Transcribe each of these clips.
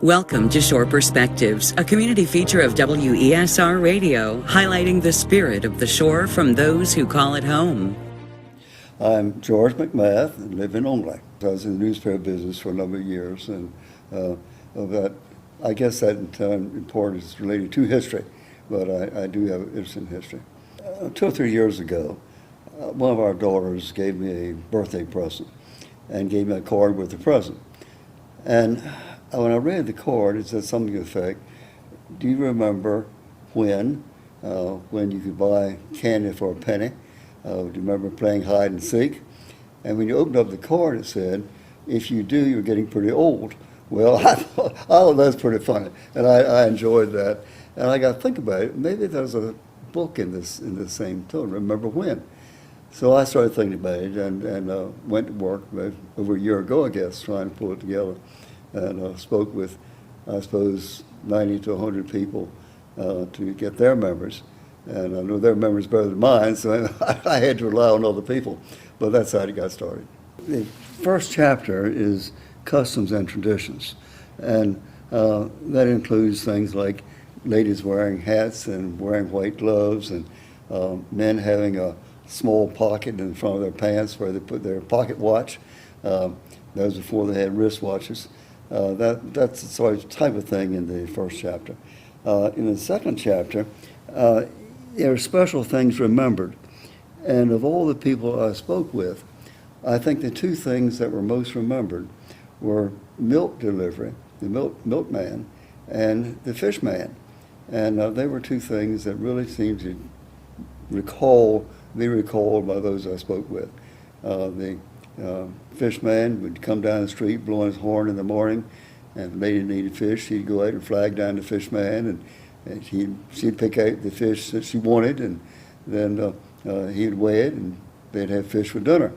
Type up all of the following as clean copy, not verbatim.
Welcome to Shore Perspectives, a community feature of WESR Radio, highlighting the spirit of the shore from those who call it home. I'm George McMath and live in Only. I was in the newspaper business for a number of years, and I guess that importance is related to history, but I do have an interest in history. 2 or 3 years ago, one of our daughters gave me a birthday present and gave me a card with the present. And when I read the card, it said something to the effect, do you remember when you could buy candy for a penny? Do you remember playing hide and seek? And when you opened up the card, it said, if you do, you're getting pretty old. Well, I thought that's pretty funny, and I enjoyed that. And I got to think about it. Maybe there's a book in the same tone, Remember When? So I started thinking about it and went to work over a year ago, I guess, trying to pull it together. And spoke with, I suppose, 90 to 100 people to get their memories. And I know their memories better than mine, so I had to rely on other people. But that's how it got started. The first chapter is customs and traditions. And that includes things like ladies wearing hats and wearing white gloves, and men having a small pocket in front of their pants where they put their pocket watch. That was before they had wristwatches. That's the sort of type of thing in the first chapter. In the second chapter, there are special things remembered. And of all the people I spoke with, I think the two things that were most remembered were milk delivery, the milkman, and the fishman. And they were two things that really seemed to be recalled by those I spoke with. The fishman would come down the street blowing his horn in the morning, and if the lady needed fish, he'd go out and flag down the fishman, and she'd pick out the fish that she wanted, and then he'd weigh it, and they'd have fish for dinner.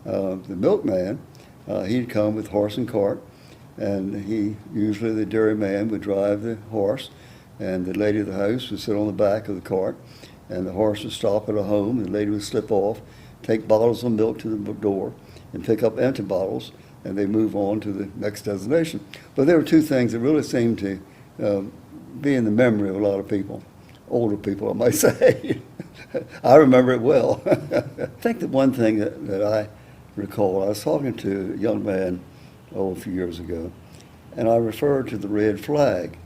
The milkman, he'd come with horse and cart, and usually the dairyman would drive the horse, and the lady of the house would sit on the back of the cart, and the horse would stop at a home, and the lady would slip off, take bottles of milk to the door, and pick up empty bottles, and they move on to the next destination. But there were two things that really seemed to be in the memory of a lot of people, older people, I might say. I remember it well. I think that one thing that I recall, I was talking to a young man a few years ago, and I referred to the red flag,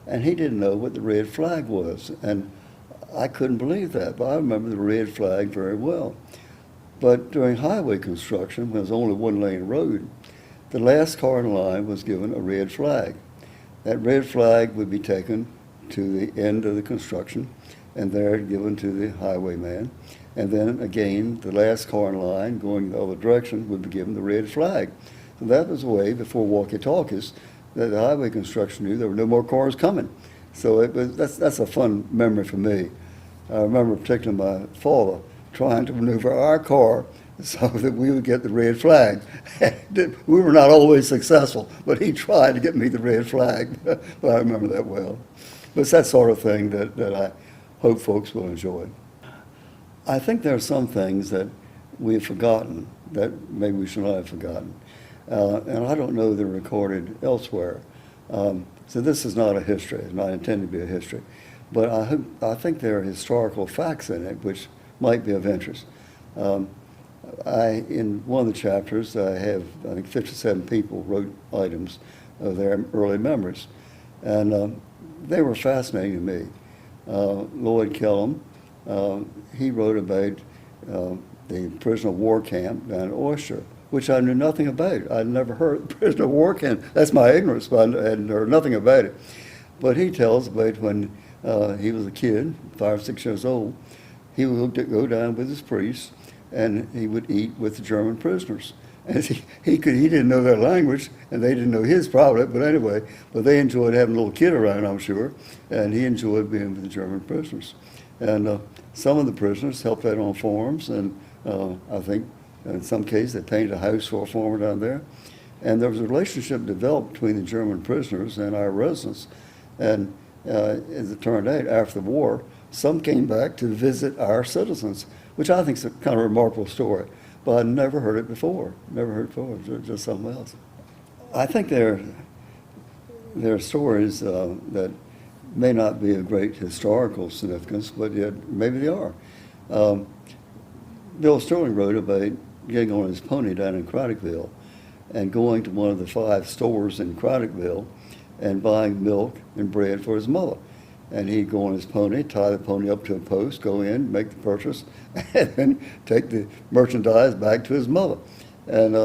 and he didn't know what the red flag was, and I couldn't believe that, but I remember the red flag very well. But during highway construction, when there was only one-lane road, the last car in line was given a red flag. That red flag would be taken to the end of the construction, and there given to the highwayman. And then again, the last car in line going the other direction would be given the red flag. So that was a way, before walkie-talkies, that the highway construction knew there were no more cars coming. So that's a fun memory for me. I remember particularly my father trying to maneuver our car so that we would get the red flag. We were not always successful, but he tried to get me the red flag. But I remember that well. But it's that sort of thing that I hope folks will enjoy. I think there are some things that we've forgotten that maybe we should not have forgotten. And I don't know they're recorded elsewhere. So this is not a history. It's not intended to be a history. But I think there are historical facts in it which might be of interest. In one of the chapters, I have, I think, 57 people wrote items of their early memories. And they were fascinating to me. Lloyd Kelley, he wrote about the prisoner of war camp down at Oyster, which I knew nothing about. I'd never heard of the prisoner of war camp. That's my ignorance, but I had heard nothing about it. But he tells about when he was a kid, 5 or 6 years old, he would go down with his priest, and he would eat with the German prisoners. And he didn't know their language, and they didn't know his probably, but anyway, but they enjoyed having a little kid around, I'm sure, and he enjoyed being with the German prisoners. And some of the prisoners helped out on farms, and I think in some cases they painted a house for a farmer down there. And there was a relationship developed between the German prisoners and our residents. And as it turned out, after the war, some came back to visit our citizens, which I think is a kind of remarkable story. But I'd never heard it before. Never heard it before, just something else. I think there there are stories that may not be of great historical significance, but yet maybe they are. Um, Bill Sterling wrote about getting on his pony down in Craddockville and going to one of the 5 stores in Craddockville and buying milk and bread for his mother. And he'd go on his pony, tie the pony up to a post, go in, make the purchase, and then take the merchandise back to his mother. And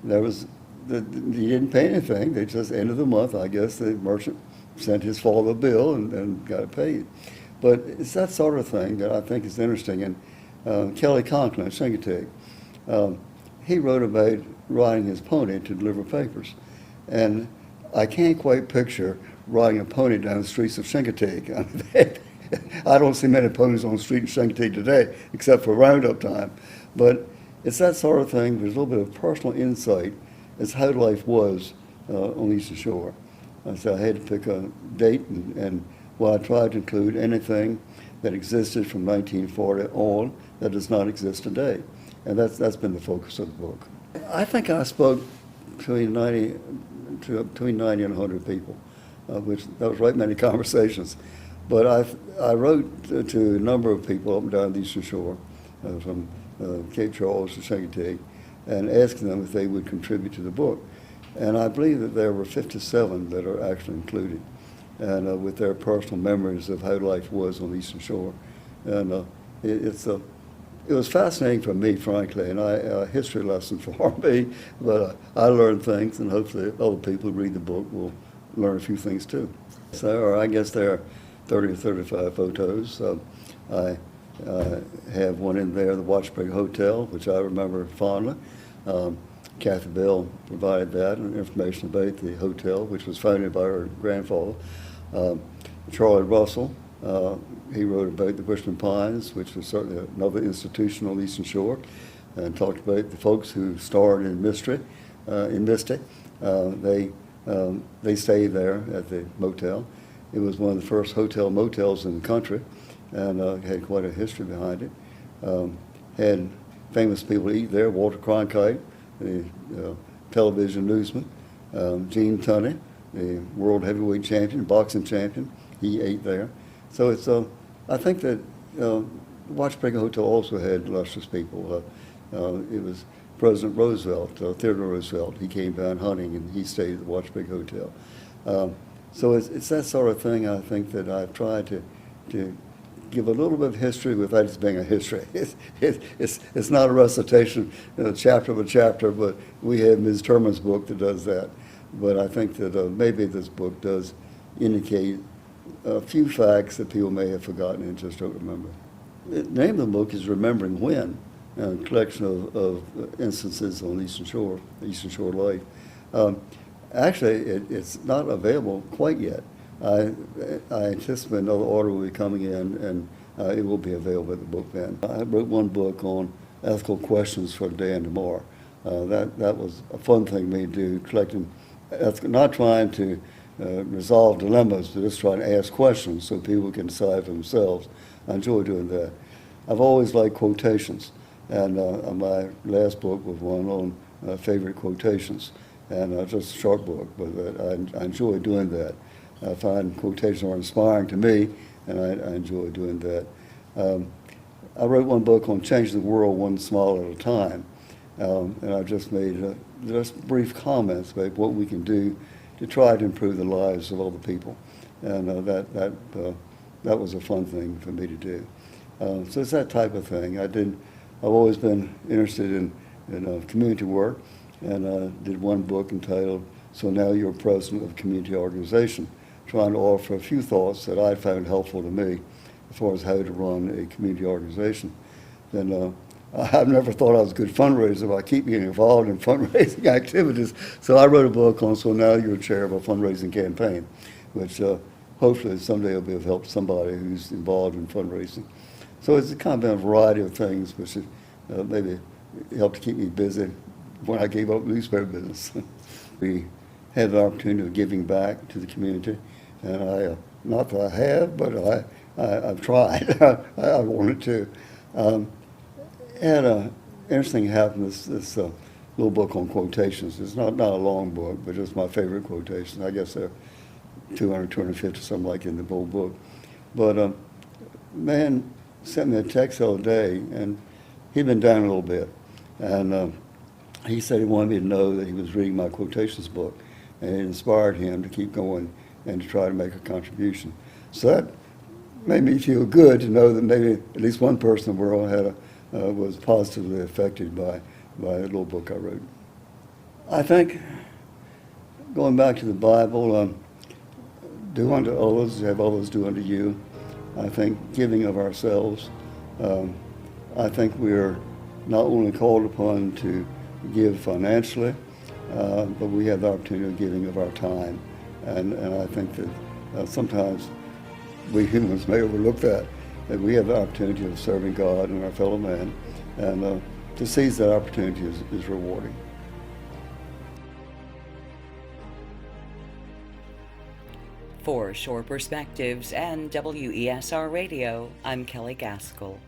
he didn't pay anything. They just, end of the month, I guess the merchant sent his father a bill and got it paid. But it's that sort of thing that I think is interesting. And Kelley Conklin at Chincoteague, he wrote about riding his pony to deliver papers. And I can't quite picture riding a pony down the streets of Chincoteague. I don't see many ponies on the street in Chincoteague today, except for roundup time. But it's that sort of thing. There's a little bit of personal insight as how life was on the Eastern Shore. So I had to pick a date, and I tried to include anything that existed from 1940 on that does not exist today. And that's been the focus of the book. I think I spoke between 90 and 100 people, which that was right many conversations. But I wrote to a number of people up and down the Eastern Shore, from Cape Charles to Chincoteague, and asking them if they would contribute to the book. And I believe that there were 57 that are actually included, and with their personal memories of how life was on the Eastern Shore. And it was fascinating for me, frankly, and a history lesson for me, but I learned things, and hopefully other people who read the book will learn a few things too. So I guess there are 30 or 35 photos. I have one in there, the Watchbrig Hotel, which I remember fondly. Kathy Bell provided that and information about the hotel, which was founded by her grandfather. Charlie Russell, he wrote about the Bushman Pines, which was certainly another institution on the Eastern Shore, and talked about the folks who starred in Misty. They stayed there at the motel. It was one of the first hotel motels in the country, and had quite a history behind it. Had famous people eat there: Walter Cronkite, the television newsman, Gene Tunney, the world heavyweight champion, boxing champion. He ate there. So it's I think that Watchbrig Hotel also had illustrious people. It was President Roosevelt, Theodore Roosevelt. He came down hunting and he stayed at the Watchbrig Hotel. So it's that sort of thing. I think that I've tried to give a little bit of history without it being a history. It's not a recitation, chapter by chapter, but we have Ms. Turman's book that does that. But I think that maybe this book does indicate a few facts that people may have forgotten and just don't remember. The name of the book is Remembering When, a collection of instances on the Eastern Shore life. Actually, it's not available quite yet. I anticipate another order will be coming in, and it will be available at the book then. I wrote one book on ethical questions for today and tomorrow. That was a fun thing for me to do, collecting, not trying to resolve dilemmas, but just trying to ask questions so people can decide for themselves. I enjoy doing that. I've always liked quotations, and my last book was one on favorite quotations, and just a short book, but I enjoy doing that. I find quotations are inspiring to me, and I enjoy doing that. I wrote one book on changing the world one smile at a time, and I just made just brief comments about what we can do to try to improve the lives of other people, and that was a fun thing for me to do. So it's that type of thing. I've always been interested in community work, and did one book entitled "So Now You're President of a Community Organization," trying to offer a few thoughts that I found helpful to me as far as how to run a community organization. Then I've never thought I was a good fundraiser, but I keep getting involved in fundraising activities. So I wrote a book on "So Now You're Chair of a Fundraising Campaign," which hopefully someday will be of help to somebody who's involved in fundraising. So it's kind of a variety of things which maybe helped to keep me busy when I gave up newspaper business. We had the opportunity of giving back to the community, and not that I have, but I've tried. I wanted to. Had an interesting happen, this little book on quotations. It's not a long book, but just my favorite quotations. I guess there are 200, 250, something like in the whole book. But man sent me a text the other day, and he'd been down a little bit. And he said he wanted me to know that he was reading my quotations book, and it inspired him to keep going and to try to make a contribution. So that made me feel good to know that maybe at least one person in the world was positively affected by a little book I wrote. I think, going back to the Bible, do unto others, have others do unto you. I think giving of ourselves. I think we are not only called upon to give financially, but we have the opportunity of giving of our time. And I think that sometimes we humans may overlook that we have the opportunity of serving God and our fellow man. And to seize that opportunity is rewarding. For Shore Perspectives and WESR Radio, I'm Kelley Gaskell.